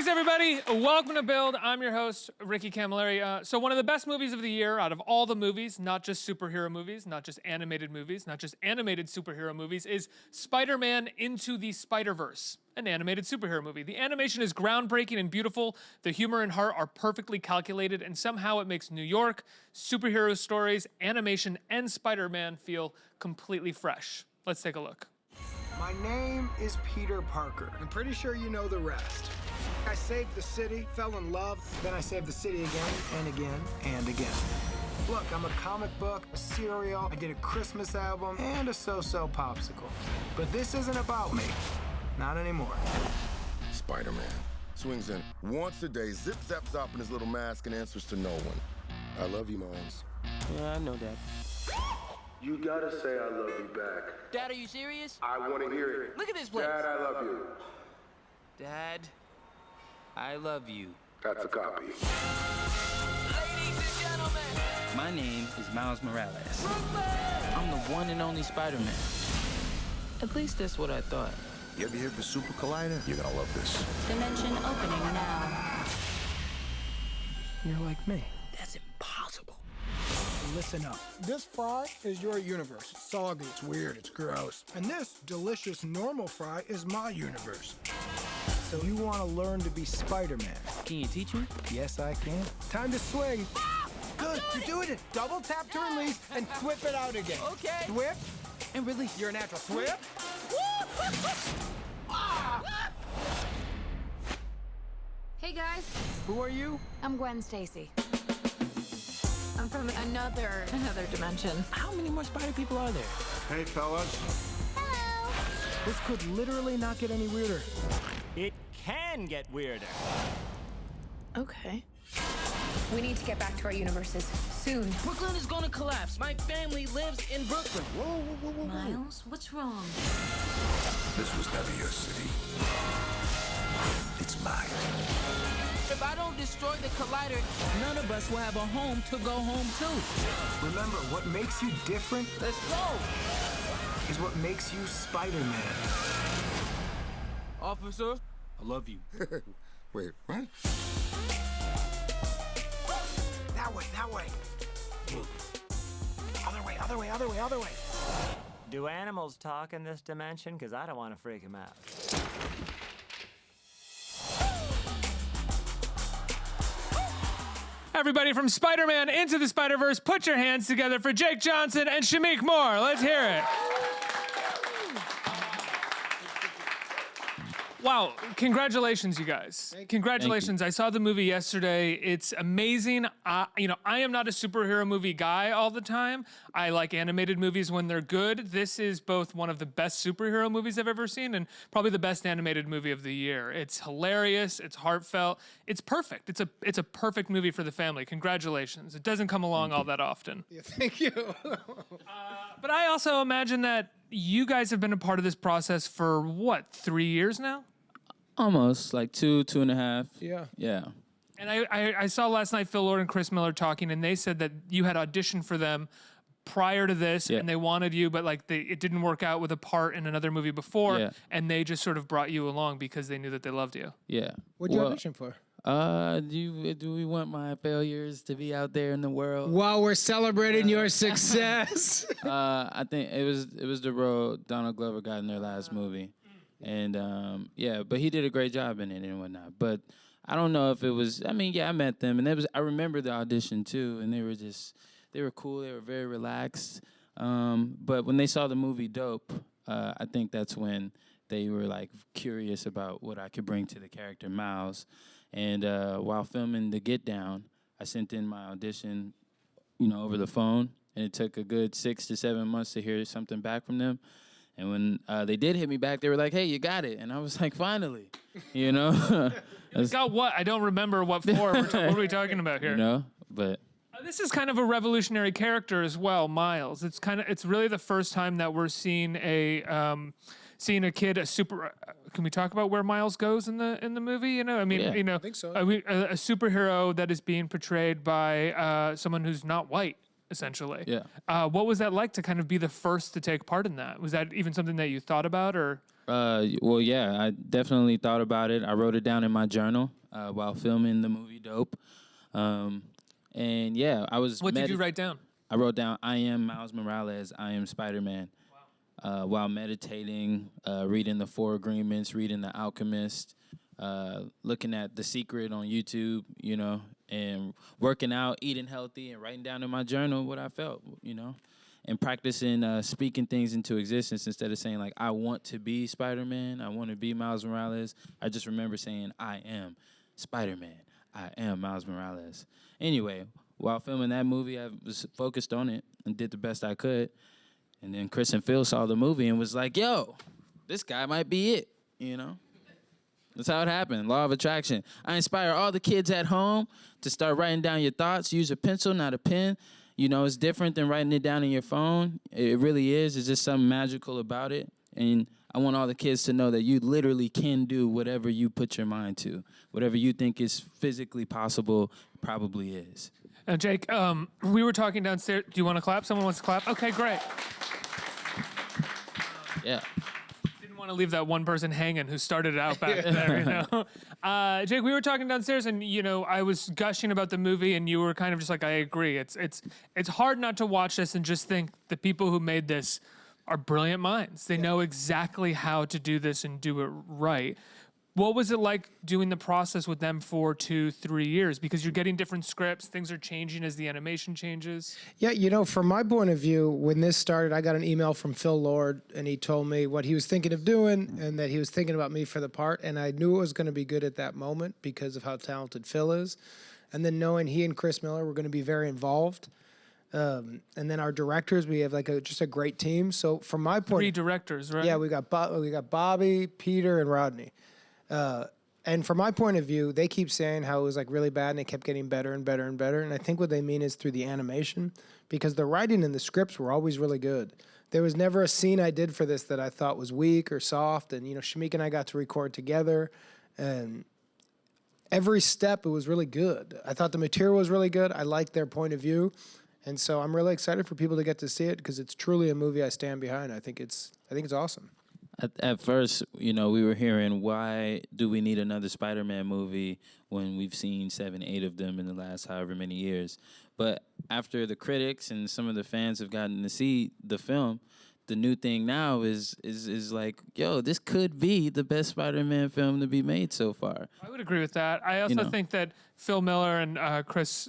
Thanks, everybody. Welcome to Build. I'm your host, Ricky Camilleri. So one of the best movies of the year out of all the movies, not just superhero movies, not just animated movies, not just animated superhero movies, is Spider-Man Into the Spider-Verse, an animated superhero movie. The animation is groundbreaking and beautiful. The humor and heart are perfectly calculated, and somehow it makes New York, superhero stories, animation, and Spider-Man feel completely fresh. Let's take a look. My name is Peter Parker. I'm pretty sure you know the rest. I saved the city, fell in love, then I saved the city again and again and again. Look, I'm a comic book, a cereal, I did a Christmas album, and a so-so popsicle. But this isn't about me. Not anymore. Spider-Man swings in once a day, zip zap zop in his little mask and answers to no one. I love you, Miles. Yeah, I know that. You gotta say I love you back. Dad, are you serious? I wanna hear it. Look at this place. Dad, I love you. Dad, I love you. That's a copy. Ladies and gentlemen, my name is Miles Morales. I'm the one and only Spider-Man. At least that's what I thought. You ever hear of the Super Collider? You're gonna love this. Dimension opening now. You're like me. That's impossible. Listen up. This fry is your universe. It's soggy, it's weird, it's gross. And this delicious normal fry is my universe. So you want to learn to be Spider-Man? Can you teach me? Yes, I can. Time to swing. Good, you're doing it. Double tap to release and whip it out again. Okay. Whip. And release. You're a natural. Whip. Hey guys, Who are you? I'm Gwen Stacy. I'm from another dimension. How many more spider people are there? Hey, fellas. Hello. This could literally not get any weirder. It can get weirder. Okay. We need to get back to our universes soon. Brooklyn is gonna collapse. My family lives in Brooklyn. Whoa. Miles, what's wrong? This was never your city. It's mine. If I don't destroy the collider, none of us will have a home to go home to. Remember, what makes you different Let's go. is what makes you Spider-Man. Officer, I love you. Wait, what? That way. Other way. Do animals talk in this dimension? Because I don't want to freak them out. Everybody from Spider-Man Into the Spider-Verse, put your hands together for Jake Johnson and Shameik Moore. Let's hear it. Wow, congratulations, you guys. Congratulations. I saw the movie yesterday. It's amazing. I am not a superhero movie guy all the time. I like animated movies when they're good. This is both one of the best superhero movies I've ever seen and probably the best animated movie of the year. It's hilarious. It's heartfelt. It's perfect. It's a perfect movie for the family. Congratulations. It doesn't come along all that often. Yeah, thank you. But I also imagine that you guys have been a part of this process for, what, 3 years now? Almost, like 2.5. Yeah. And I saw last night Phil Lord and Chris Miller talking, and they said that you had auditioned for them prior to this, and they wanted you, but it didn't work out with a part in another movie before, and they just sort of brought you along because they knew that they loved you. Yeah. What'd you audition for? Do we want my failures to be out there in the world? While we're celebrating your success. I think it was the role Donald Glover got in their last movie. And but he did a great job in it and whatnot. But I don't know if it was. I mean, I met them, and I remember the audition too, and they were cool. They were very relaxed. But when they saw the movie Dope, I think that's when they were like curious about what I could bring to the character Miles. And while filming The Get Down, I sent in my audition, over the phone, and it took a good 6 to 7 months to hear something back from them. And when they did hit me back, they were like, "Hey, you got it." And I was like, "Finally," Got what? I don't remember what for. What are we talking about here? But this is kind of a revolutionary character as well, Miles. It's really the first time that we're seeing a kid, can we talk about where Miles goes in the movie? I think so. A superhero that is being portrayed by someone who's not white. essentially. Yeah. What was that like to kind of be the first to take part in that? Was that even something that you thought about, or? Well, yeah, I definitely thought about it. I wrote it down in my journal while filming the movie Dope. And yeah, I was. What did you write down? I wrote down, I am Miles Morales, I am Spider-Man. While meditating, reading the Four Agreements, reading The Alchemist, looking at The Secret on YouTube, you know, and working out, eating healthy, and writing down in my journal what I felt, you know, and practicing speaking things into existence instead of saying, like, I want to be Spider-Man, I want to be Miles Morales. I just remember saying, I am Spider-Man, I am Miles Morales. Anyway, while filming that movie, I was focused on it and did the best I could. And then Chris and Phil saw the movie and was like, yo, this guy might be it, you know? That's how it happened, law of attraction. I inspire all the kids at home to start writing down your thoughts. Use a pencil, not a pen. You know, it's different than writing it down in your phone. It really is. It's just something magical about it. And I want all the kids to know that you literally can do whatever you put your mind to. Whatever you think is physically possible probably is. Jake, we were talking downstairs. Do you want to clap? Someone wants to clap? Okay, great. Yeah. Didn't want to leave that one person hanging who started it out back there, you know? Jake, we were talking downstairs, and, you know, I was gushing about the movie, and you were kind of just like, I agree. It's hard not to watch this and just think the people who made this are brilliant minds. They know exactly how to do this and do it right. What was it like doing the process with them for 2-3 years? Because you're getting different scripts, things are changing as the animation changes. Yeah, you know, from my point of view, when this started, I got an email from Phil Lord, and he told me what he was thinking of doing and that he was thinking about me for the part. And I knew it was going to be good at that moment because of how talented Phil is. And then knowing he and Chris Miller were going to be very involved. And then our directors, we have like just a great team. So from my point, 3 directors, right? yeah, we got Bobby, Peter, and Rodney. And from my point of view, they keep saying how it was like really bad and it kept getting better and better and better. And I think what they mean is through the animation, because the writing and the scripts were always really good. There was never a scene I did for this that I thought was weak or soft. And, you know, Shameik and I got to record together, and every step, it was really good. I thought the material was really good. I liked their point of view. And so I'm really excited for people to get to see it because it's truly a movie I stand behind. I think it's awesome. At first, you know, we were hearing, why do we need another Spider-Man movie when we've seen 7, 8 of them in the last however many years? But after the critics and some of the fans have gotten to see the film, the new thing now is like, yo, this could be the best Spider-Man film to be made so far. I would agree with that. I also think that Phil Miller and Chris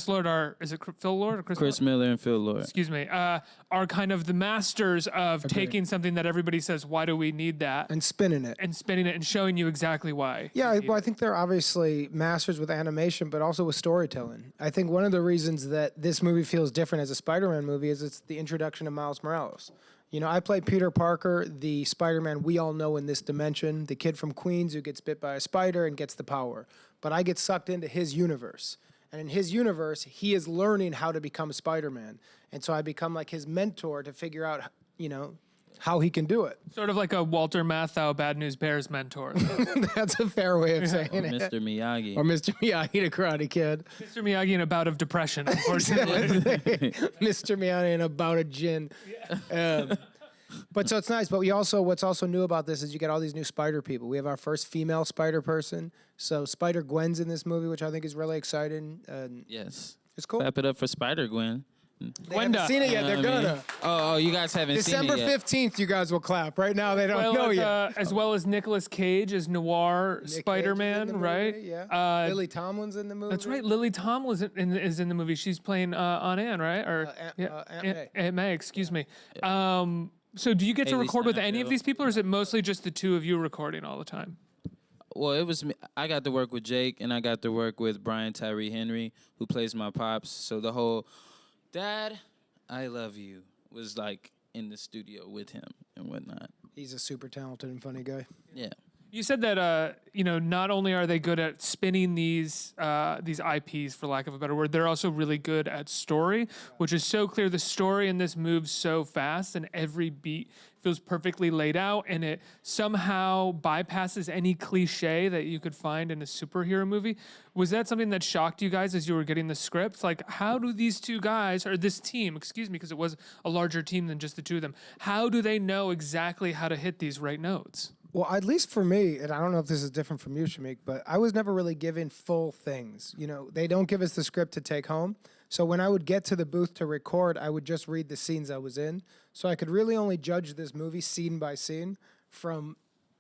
Lord are, is it Phil Lord or Chris Miller and Phil Lord. Excuse me, are kind of the masters of taking something that everybody says, why do we need that? And spinning it. And showing you exactly why. Yeah, well, I think they're obviously masters with animation, but also with storytelling. I think one of the reasons that this movie feels different as a Spider-Man movie is it's the introduction of Miles Morales. You know, I play Peter Parker, the Spider-Man we all know in this dimension, the kid from Queens who gets bit by a spider and gets the power. But I get sucked into his universe. And in his universe, he is learning how to become Spider-Man. And so I become like his mentor to figure out, you know, how he can do it. Sort of like a Walter Matthau Bad News Bears mentor. That's a fair way of saying it. Mr. Miyagi. Or Mr. Miyagi, the Karate Kid. Mr. Miyagi in a bout of depression, unfortunately. Mr. Miyagi in a bout of gin. But so it's nice. But what's also new about this is you get all these new spider people. We have our first female spider person. So Spider-Gwen's in this movie, which I think is really exciting. Yes. It's cool. Clap it up for Spider-Gwen. They haven't seen it yet. They're gonna. Oh, you guys haven't seen it yet. December 15th, you guys will clap. Right now, they don't know yet. As well as Nicolas Cage as Noir Nick Spider-Man, Cage is in the right? movie, yeah. Lily Tomlin's in the movie. That's right. Lily Tomlin is in the movie. She's playing Aunt Anne, right? Or Aunt May. Aunt May. Excuse me. So do you get to Haley record with any of Steinfeld. these people, or is it mostly just the two of you recording all the time? Well, it was me. I got to work with Jake, and I got to work with Brian Tyree Henry, who plays my pops. So the whole "Dad, I love you" was like in the studio with him and whatnot. He's a super talented and funny guy. Yeah. You said that not only are they good at spinning these IPs, for lack of a better word, they're also really good at story, which is so clear. The story in this moves so fast, and every beat feels perfectly laid out, and it somehow bypasses any cliche that you could find in a superhero movie. Was that something that shocked you guys as you were getting the script? Like, how do these two guys, or this team, excuse me, because it was a larger team than just the two of them, how do they know exactly how to hit these right notes? Well, at least for me, and I don't know if this is different from you, Shameik, but I was never really given full things. They don't give us the script to take home. So when I would get to the booth to record, I would just read the scenes I was in. So I could really only judge this movie scene by scene from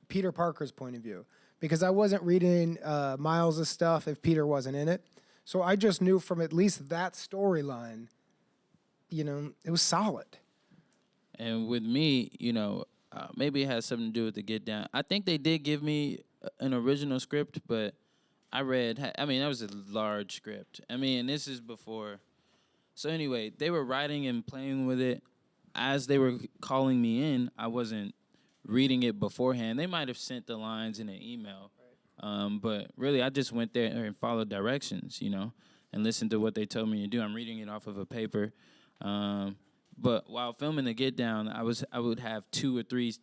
Peter Parker's point of view, because I wasn't reading Miles' stuff if Peter wasn't in it. So I just knew from at least that storyline, it was solid. And with me, maybe it has something to do with the Get Down. I think they did give me an original script, but that was a large script. And this is before. So anyway, they were writing and playing with it. As they were calling me in, I wasn't reading it beforehand. They might have sent the lines in an email. But really, I just went there and followed directions, and listened to what they told me to do. I'm reading it off of a paper. But while filming the Get Down, I would have 2 or 3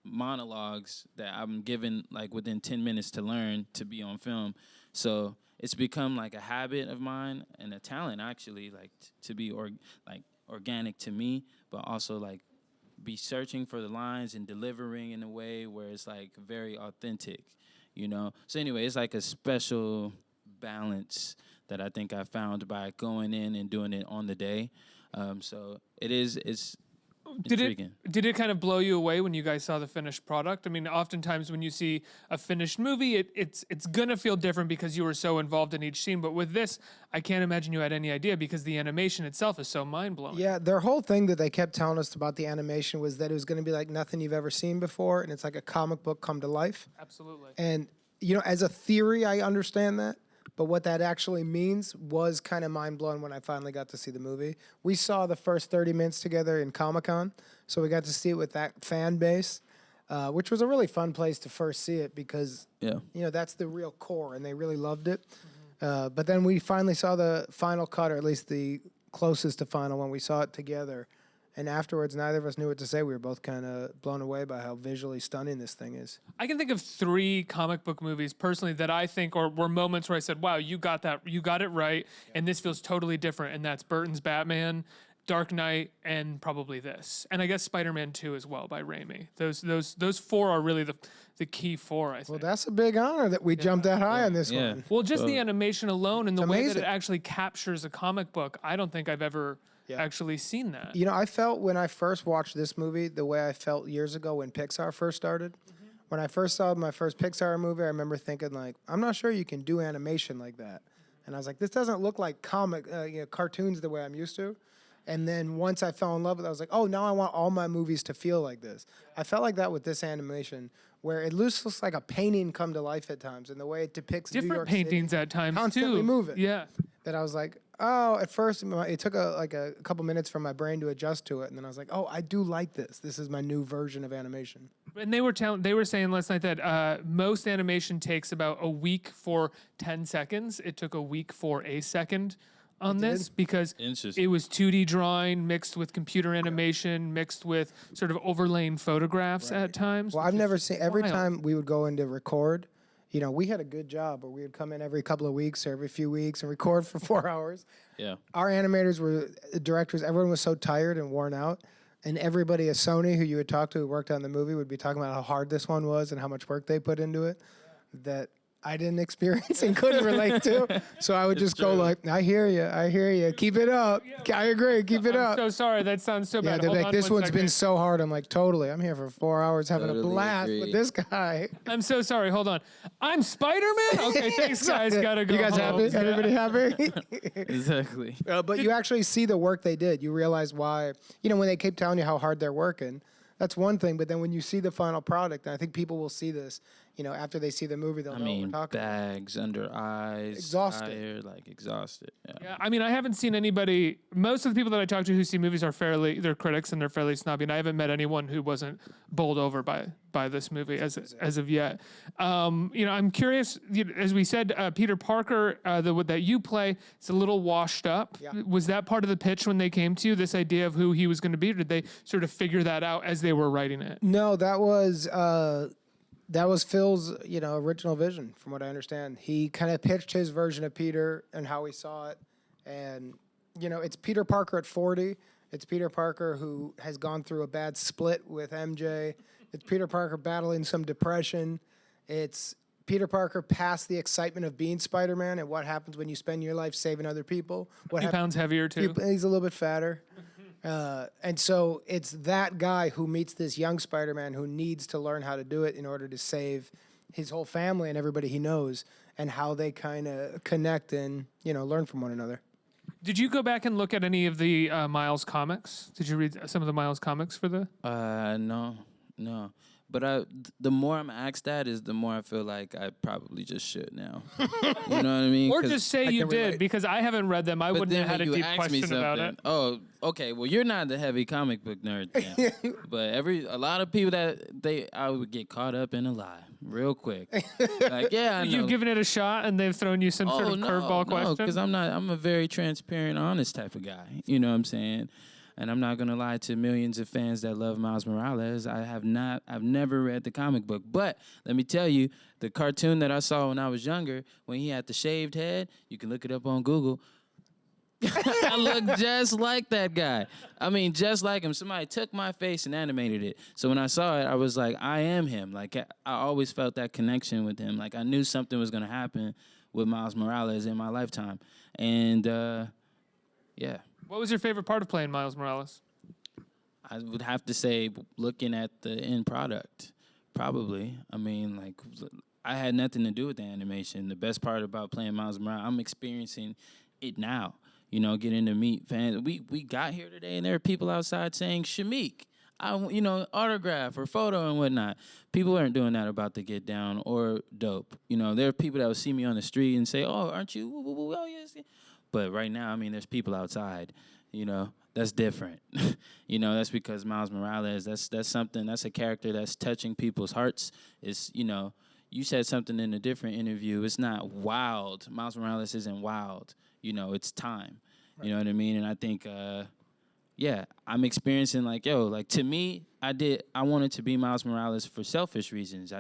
monologues that I'm given within 10 minutes to learn to be on film. So it's become a habit of mine and a talent actually, to be organic to me, but also be searching for the lines and delivering in a way where it's very authentic, So anyway, it's a special balance that I think I found by going in and doing it on the day. So it's intriguing. Did it kind of blow you away when you guys saw the finished product? Oftentimes when you see a finished movie, it's gonna feel different because you were so involved in each scene. But with this, I can't imagine you had any idea because the animation itself is so mind-blowing. Yeah, their whole thing that they kept telling us about the animation was that it was going to be like nothing you've ever seen before, and it's like a comic book come to life. Absolutely. And, as a theory, I understand that. But what that actually means was kind of mind-blowing when I finally got to see the movie. We saw the first 30 minutes together in Comic-Con, so we got to see it with that fan base, which was a really fun place to first see it because, that's the real core, and they really loved it. Mm-hmm. But then we finally saw the final cut, or at least the closest to final when we saw it together. And afterwards, neither of us knew what to say. We were both kind of blown away by how visually stunning this thing is. I can think of 3 comic book movies personally that I think were moments where I said, wow, you got it right, and this feels totally different. And that's Burton's Batman, Dark Knight, and probably this. And I guess Spider-Man 2 as well by Raimi. Those 4 are really the key 4, I think. Well, that's a big honor that we jumped that high on this one. Well, just the animation alone and the way that amazing. it actually captures a comic book, I don't think I've ever actually seen that. I felt when I first watched this movie the way I felt years ago when Pixar first started. Mm-hmm. When I first saw my first Pixar movie, I remember thinking I'm not sure you can do animation like that. And I was like, this doesn't look like cartoons the way I'm used to. And then once I fell in love with it, I was like, oh, now I want all my movies to feel like this. I felt like that with this animation, where it looks like a painting come to life at times, and the way it depicts New York paintings City at times constantly too. moving. Yeah. That I was like, oh, at first it took a couple minutes for my brain to adjust to it, and then I was like, oh, I do like this. This is my new version of animation. And they were saying last night that most animation takes about a week for 10 seconds. It took a week for a second on this because it was 2D drawing mixed with computer animation, mixed with sort of overlaying photographs at times. Well, I've never seen, every time we would go in to record, we had a good job where we would come in every couple of weeks or every few weeks and record for 4 hours. Yeah. Our animators were directors. Everyone was so tired and worn out. And everybody at Sony who you would talk to who worked on the movie would be talking about how hard this one was and how much work they put into it that I didn't experience and couldn't relate to. So I would just go I hear you, keep it up. I agree, keep it up. I'm so sorry, that sounds so bad. They're Hold like, on this one one's second. been so hard. I'm like, totally. I'm here for 4 hours having a blast with this guy. I'm so sorry, hold on. I'm Spider-Man? Okay, thanks guys, gotta go You guys home. happy? Everybody happy? Exactly. But you actually see the work they did. You realize why, when they keep telling you how hard they're working, that's one thing. But then when you see the final product, and I think people will see this, after they see the movie, they'll know what we're talking about. Bags under eyes, Exhausted. tired, exhausted. Yeah, I mean, I haven't seen anybody. Most of the people that I talk to who see movies are they're critics and they're fairly snobby. And I haven't met anyone who wasn't bowled over by this movie as of yet. I'm curious. As we said, Peter Parker, that you play, is a little washed up. Yeah. Was that part of the pitch when they came to you? This idea of who he was going to be, or did they sort of figure that out as they were writing it? No, that was Phil's, original vision, from what I understand. He kind of pitched his version of Peter and how he saw it. And, it's Peter Parker at 40. It's Peter Parker who has gone through a bad split with MJ. It's Peter Parker battling some depression. It's Peter Parker past the excitement of being Spider-Man and what happens when you spend your life saving other people. A few pounds heavier, too. He's a little bit fatter. And so it's that guy who meets this young Spider-Man who needs to learn how to do it in order to save his whole family and everybody he knows, and how they kind of connect and, learn from one another. Did you go back and look at any of the Miles comics? Did you read some of the Miles comics for the? No. But the more I'm asked that is the more I feel like I probably just should now. You know what I mean? Or just say you did, because I haven't read them. I wouldn't have had a deep question about it. Oh, okay. Well, you're not the heavy comic book nerd then. But a lot of people I would get caught up in a lie real quick. I know. You've given it a shot and they've thrown you some sort of curveball question? No, because I'm a very transparent, honest type of guy. You know what I'm saying? And I'm not gonna lie to millions of fans that love Miles Morales. I've never read the comic book. But let me tell you, the cartoon that I saw when I was younger, when he had the shaved head, you can look it up on Google. I look just like that guy. I mean, just like him. Somebody took my face and animated it. So when I saw it, I was like, I am him. I always felt that connection with him. I knew something was gonna happen with Miles Morales in my lifetime. And yeah. What was your favorite part of playing Miles Morales? I would have to say looking at the end product, probably. I mean, I had nothing to do with the animation. The best part about playing Miles Morales, I'm experiencing it now. Getting to meet fans. We got here today, and there are people outside saying, Shameik, autograph or photo and whatnot. People aren't doing that about the Get Down or Dope. There are people that will see me on the street and say, oh, aren't you? Oh, yes. But right now, I mean, there's people outside, that's different. That's because Miles Morales, that's something, that's a character that's touching people's hearts. It's, you said something in a different interview. It's not wild. Miles Morales isn't wild. It's time. Right. You know what I mean? And I think, I'm experiencing to me, I wanted to be Miles Morales for selfish reasons.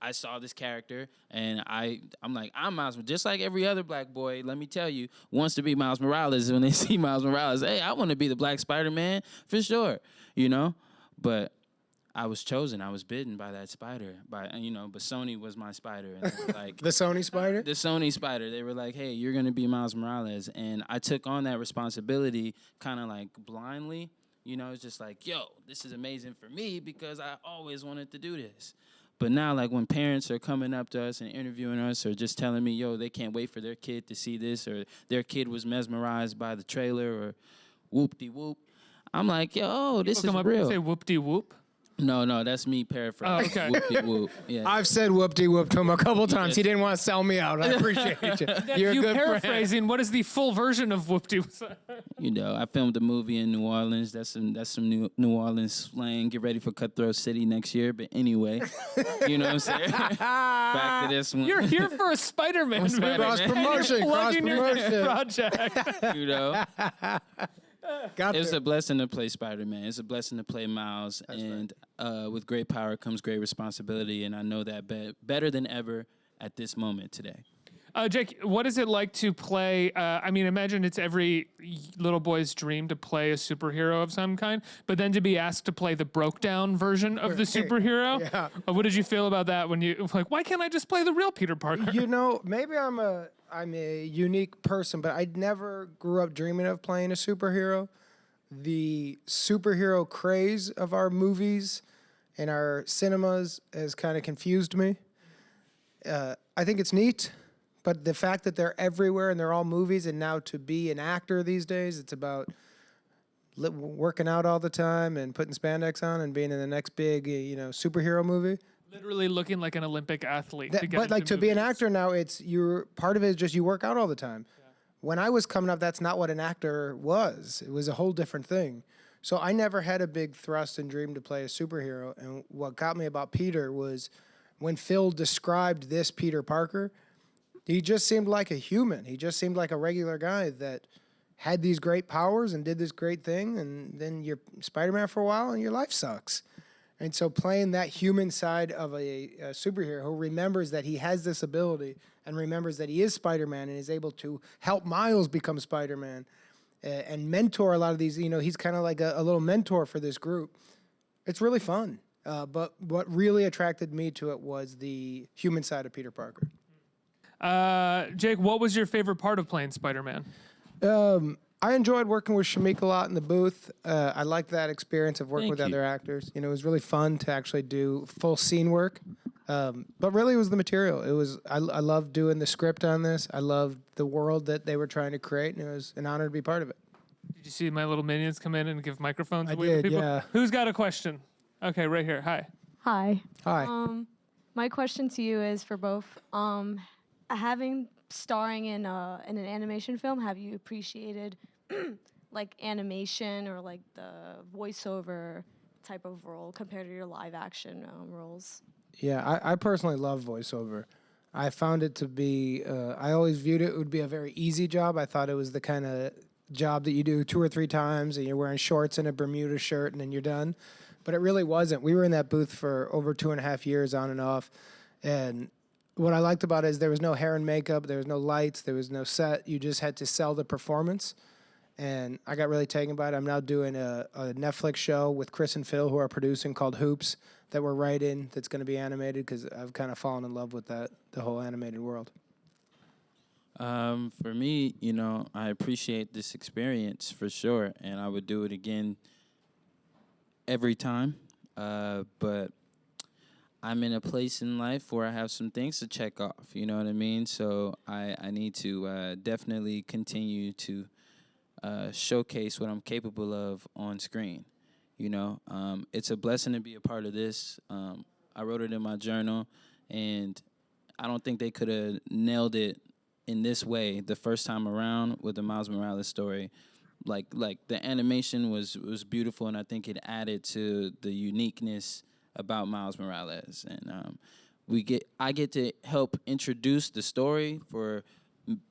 I saw this character, and I'm like, I'm Miles Morales. Just like every other black boy, let me tell you, wants to be Miles Morales. When they see Miles Morales, hey, I want to be the Black Spider-Man for sure, But I was chosen. I was bitten by that spider. But Sony was my spider. And the Sony spider? The Sony spider. They were like, hey, you're going to be Miles Morales. And I took on that responsibility kind of blindly. It's just yo, this is amazing for me because I always wanted to do this. But now, when parents are coming up to us and interviewing us or just telling me, yo, they can't wait for their kid to see this or their kid was mesmerized by the trailer or whoop-de-whoop, I'm like, yo, this is real. People come up and say whoop-de-whoop? No, that's me paraphrasing. Oh, okay. Whoop-de-whoop. Yeah. I've said whoop-de-whoop to him a couple times. He didn't want to sell me out. I appreciate you. You're you a good paraphrasing, what is the full version of whoop-de-whoop? I filmed a movie in New Orleans. That's some New Orleans slang. Get ready for Cutthroat City next year. But anyway, you know what I'm saying? Back to this one. You're here for a Spider-Man movie. Cross-promotion. Project. It's a blessing to play Spider-Man. It's a blessing to play Miles. That's and with great power comes great responsibility. And I know that better than ever at this moment today. Jake, what is it like to play? Imagine it's every little boy's dream to play a superhero of some kind, but then to be asked to play the broke-down version of the superhero. Yeah. What did you feel about that when you why can't I just play the real Peter Parker? Maybe I'm a unique person, but I never grew up dreaming of playing a superhero. The superhero craze of our movies and our cinemas has kind of confused me. I think it's neat. But the fact that they're everywhere and they're all movies, and now to be an actor these days, it's about working out all the time and putting spandex on and being in the next big, superhero movie. Literally looking like an Olympic athlete. But like to be an actor now, it's you're part of it is just you work out all the time. When I was coming up, that's not what an actor was. It was a whole different thing. So I never had a big thrust and dream to play a superhero. And what got me about Peter was when Phil described this Peter Parker, he just seemed like a human. He just seemed like a regular guy that had these great powers and did this great thing. And then you're Spider-Man for a while and your life sucks. And so playing that human side of a superhero who remembers that he has this ability and remembers that he is Spider-Man and is able to help Miles become Spider-Man and mentor a lot of these, he's kind of like a little mentor for this group. It's really fun. But what really attracted me to it was the human side of Peter Parker. Jake, what was your favorite part of playing Spider-Man? I enjoyed working with Shameik a lot in the booth. I liked that experience of working with other actors. It was really fun to actually do full scene work. But really, it was the material. I loved doing the script on this. I loved the world that they were trying to create, and it was an honor to be part of it. Did you see my little minions come in and give microphones I away to did, people? yeah. Who's got a question? Okay, right here. Hi. Hi. Hi. My question to you is for both. Having starring in an animation film, have you appreciated like animation or like the voiceover type of role compared to your live action roles? Yeah, I personally love voiceover. I found it to be, I always viewed it would be a very easy job. I thought it was the kind of job that you do 2 or 3 times and you're wearing shorts and a Bermuda shirt and then you're done. But it really wasn't. We were in that booth for over 2.5 years on and off. And what I liked about it is there was no hair and makeup, there was no lights, there was no set. You just had to sell the performance. And I got really taken by it. I'm now doing a Netflix show with Chris and Phil, who are producing, called Hoops, that we're writing, that's going to be animated, because I've kind of fallen in love with the whole animated world. For me, I appreciate this experience for sure, and I would do it again every time. But I'm in a place in life where I have some things to check off, you know what I mean? So I need to definitely continue to showcase what I'm capable of on screen. It's a blessing to be a part of this. I wrote it in my journal, and I don't think they could have nailed it in this way the first time around with the Miles Morales story. Like the animation was beautiful, and I think it added to the uniqueness about Miles Morales. And I get to help introduce the story for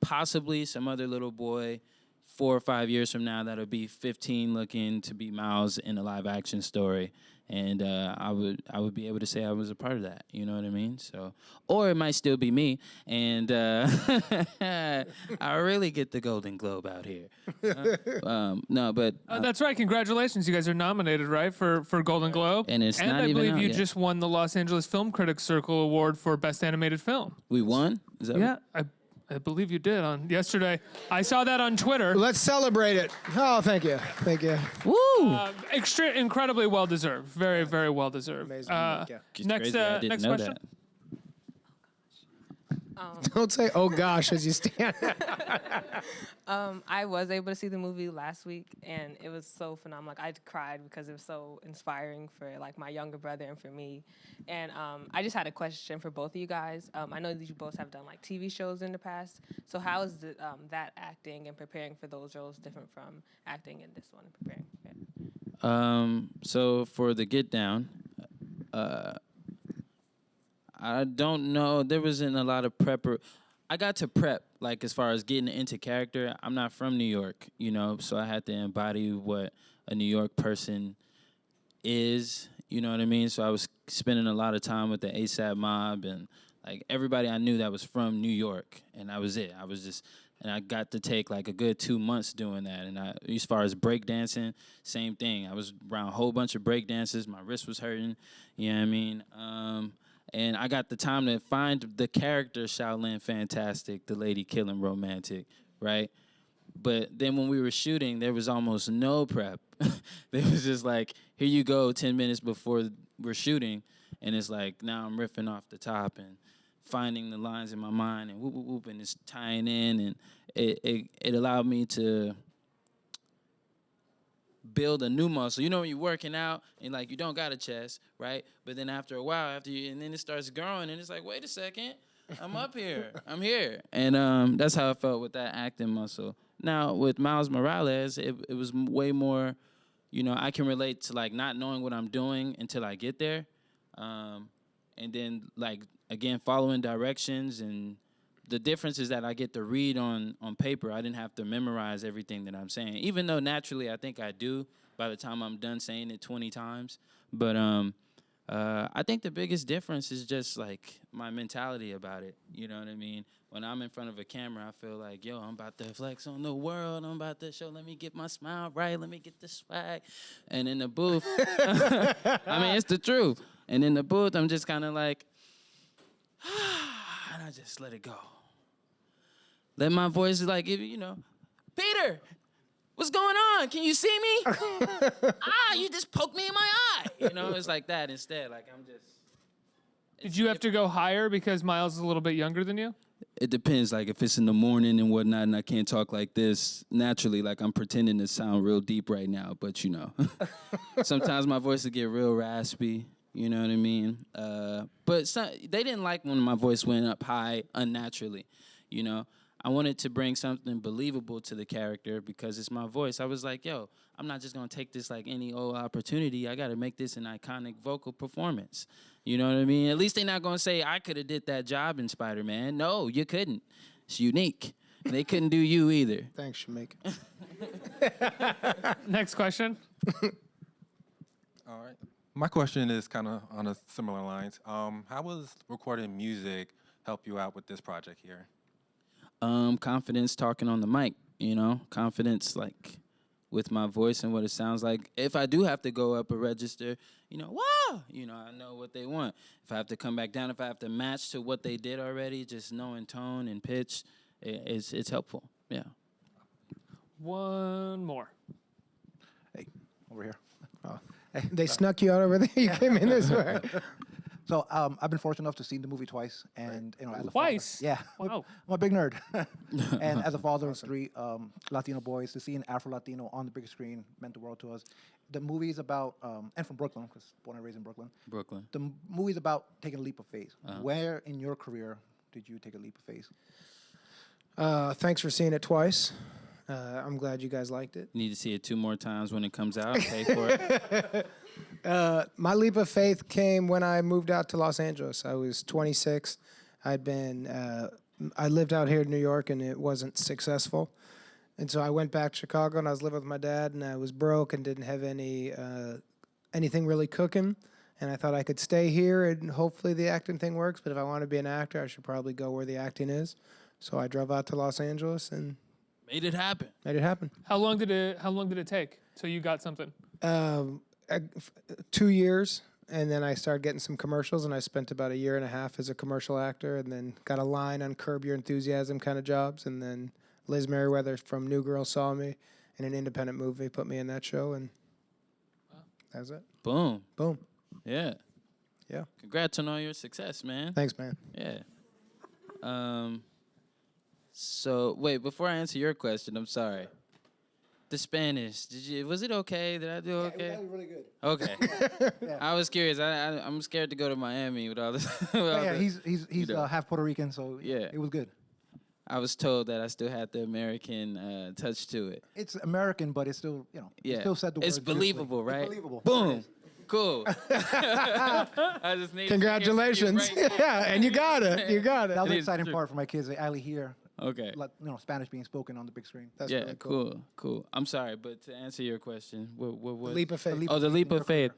possibly some other little boy 4 or 5 years from now that'll be 15 looking to be Miles in a live action story. And I would be able to say I was a part of that. You know what I mean? So, or it might still be me, and I really get the Golden Globe out here. No, but that's right. Congratulations, you guys are nominated, right, for Golden Globe. And it's not I even believe out you yet. just won the Los Angeles Film Critics Circle Award for Best Animated Film. We won? Is that Yeah, I believe you did on yesterday. I saw that on Twitter. Let's celebrate it. Oh, thank you. Thank you. Woo! Incredibly well deserved. Very, very well deserved. Amazing. Thank you. It's Next, crazy, I didn't next know question. that. Don't say, oh gosh, as you stand. I was able to see the movie last week, and it was so phenomenal. I cried because it was so inspiring for my younger brother and for me. And I just had a question for both of you guys. I know that you both have done TV shows in the past. So how is that acting and preparing for those roles different from acting in this one and preparing? Yeah. So for the Get Down, I don't know. There wasn't a lot of I got to prep, as far as getting into character. I'm not from New York, so I had to embody what a New York person is, you know what I mean? So I was spending a lot of time with the ASAP mob and, everybody I knew that was from New York, and that was it. And I got to take, a good 2 months doing that. And as far as breakdancing, same thing. I was around a whole bunch of breakdances. My wrist was hurting, you know what I mean? And I got the time to find the character Shaolin Fantastic, the lady killing romantic, right? But then when we were shooting, there was almost no prep. There was just here you go, 10 minutes before we're shooting, and it's now I'm riffing off the top and finding the lines in my mind and whoop, whoop, whoop, and it's tying in, and it allowed me to build a new muscle. You know, when you're working out and like you don't got a chest, right? But then after a while, and then it starts growing, and it's like, wait a second, I'm up here, I'm here, and that's how I felt with that acting muscle. Now with Miles Morales, it was way more, you know, I can relate to like not knowing what I'm doing until I get there, and then like again following directions, and the difference is that I get to read on paper. I didn't have to memorize everything that I'm saying, even though naturally I think I do by the time I'm done saying it 20 times. But I think the biggest difference is just like my mentality about it. You know what I mean? When I'm in front of a camera, I feel like, yo, I'm about to flex on the world. I'm about to show, let me get my smile right. Let me get the swag. And in the booth, I mean, it's the truth. And in the booth, I'm just kind of like, and I just let it go. Let my voice, like, you know, Peter, what's going on? Can you see me? You just poked me in my eye. You know, it's like that instead. Like, I'm just. Did you have to go higher because Miles is a little bit younger than you? It depends. Like, if it's in the morning and whatnot and I can't talk like this, naturally, like, I'm pretending to sound real deep right now. But, you know, sometimes my voice will get real raspy. You know what I mean? But they didn't like when my voice went up high unnaturally, you know? I wanted to bring something believable to the character because it's my voice. I was like, yo, I'm not just going to take this like any old opportunity. I got to make this an iconic vocal performance. You know what I mean? At least they're not going to say I could have did that job in Spider-Man. No, you couldn't. It's unique. They couldn't do you either. Thanks, Shameik. Next question. All right. My question is kind of on a similar lines. How was recording music help you out with this project here? Confidence talking on the mic, you know, confidence like with my voice and what it sounds like. If I do have to go up a register, you know, wow, you know, I know what they want. If I have to come back down, if I have to match to what they did already, just knowing tone and pitch, it's helpful. Yeah. One more. Hey, over here. Hey, they snuck you out over there. You came in this way. So I've been fortunate enough to see the movie twice, and you know, as a twice. Father, yeah, wow. I'm a big nerd. And as a father of three Latino boys, to see an Afro-Latino on the big screen meant the world to us. The movie is about, and from Brooklyn, because born and raised in Brooklyn. Brooklyn. The movie is about taking a leap of faith. Uh-huh. Where in your career did you take a leap of faith? Thanks for seeing it twice. I'm glad you guys liked it. Need to see it 2 more times when it comes out. Pay for it. My leap of faith came when I moved out to Los Angeles. I was 26. I lived out here in New York, and it wasn't successful. And so I went back to Chicago, and I was living with my dad, and I was broke and didn't have anything really cooking. And I thought I could stay here, and hopefully the acting thing works. But if I want to be an actor, I should probably go where the acting is. So I drove out to Los Angeles and made it happen. How long did it take till you got something? 2 years, and then I started getting some commercials, and I spent about 1.5 years as a commercial actor, and then got a line on Curb Your Enthusiasm kind of jobs, and then Liz Merriweather from New Girl saw me in an independent movie, put me in that show, and that was it. Boom. Boom. Yeah. Yeah. Congrats on all your success, man. Thanks, man. Yeah. So wait, before I answer your question, I'm sorry. The Spanish, was it okay? Did I do okay? That was really good. Okay. Yeah. I was curious. I'm scared to go to Miami with all this. He's half Puerto Rican, so yeah, it was good. I was told that I still had the American touch to it. It's American, but it's still, you know, yeah, it still said the it's words believable, beautifully. right? It's believable. Boom. Cool. I just need Congratulations. Right yeah, and you got it. You got it. That was the exciting part for my kids. They actually hear okay. You know, Spanish being spoken on the big screen. That's yeah, really cool. Cool. I'm sorry, but to answer your question, what Leap of faith. the leap of faith.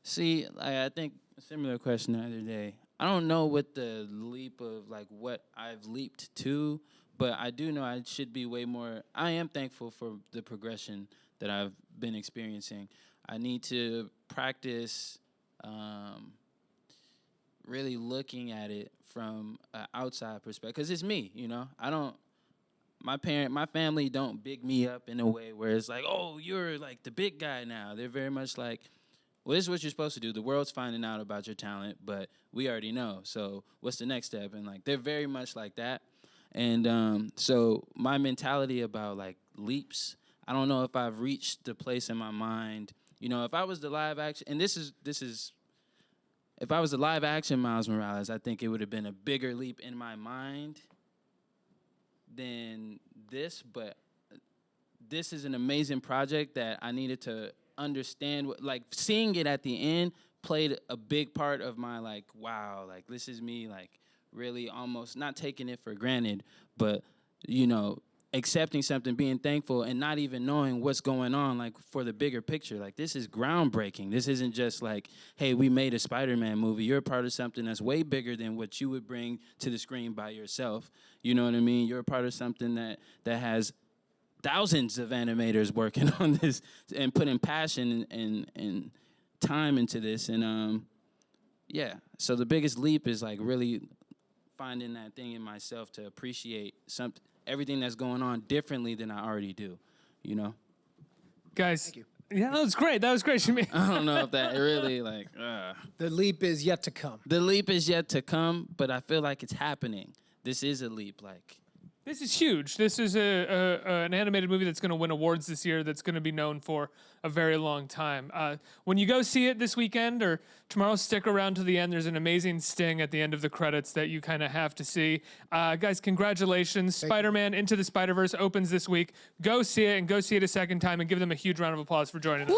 See, I think a similar question the other day. I don't know what the leap of like what I've leaped to, but I do know I should be way more. I am thankful for the progression that I've been experiencing. I need to practice really looking at it from an outside perspective, because it's me, you know. My family don't big me up in a way where it's like, oh, you're like the big guy now. They're very much like, well, this is what you're supposed to do. The world's finding out about your talent, but we already know. So what's the next step? And like, they're very much like that. And so my mentality about like leaps, I don't know if I've reached the place in my mind. You know, if I was the live action, and this is, if I was the live action Miles Morales, I think it would have been a bigger leap in my mind than this. But this is an amazing project that I needed to understand. Like, seeing it at the end played a big part of my, like, wow, like, this is me, like, really almost not taking it for granted, but, you know, accepting something, being thankful, and not even knowing what's going on, like, for the bigger picture. Like, this is groundbreaking. This isn't just like, hey, we made a Spider-Man movie. You're a part of something that's way bigger than what you would bring to the screen by yourself. You know what I mean? You're a part of something that has thousands of animators working on this and putting passion and time into this. And, yeah, so the biggest leap is, like, really finding that thing in myself to appreciate everything that's going on differently than I already do, you know? Guys, Thank you. Yeah, that was great. That was great, Shameik. I don't know if that really, like, The leap is yet to come. The leap is yet to come, but I feel like it's happening. This is a leap, like. This is huge. This is an animated movie that's going to win awards this year, that's going to be known for a very long time. When you go see it this weekend or tomorrow, stick around to the end. There's an amazing sting at the end of the credits that you kind of have to see. Guys, congratulations. Spider-Man Into the Spider-Verse opens this week. Go see it, and go see it a second time, and give them a huge round of applause for joining us.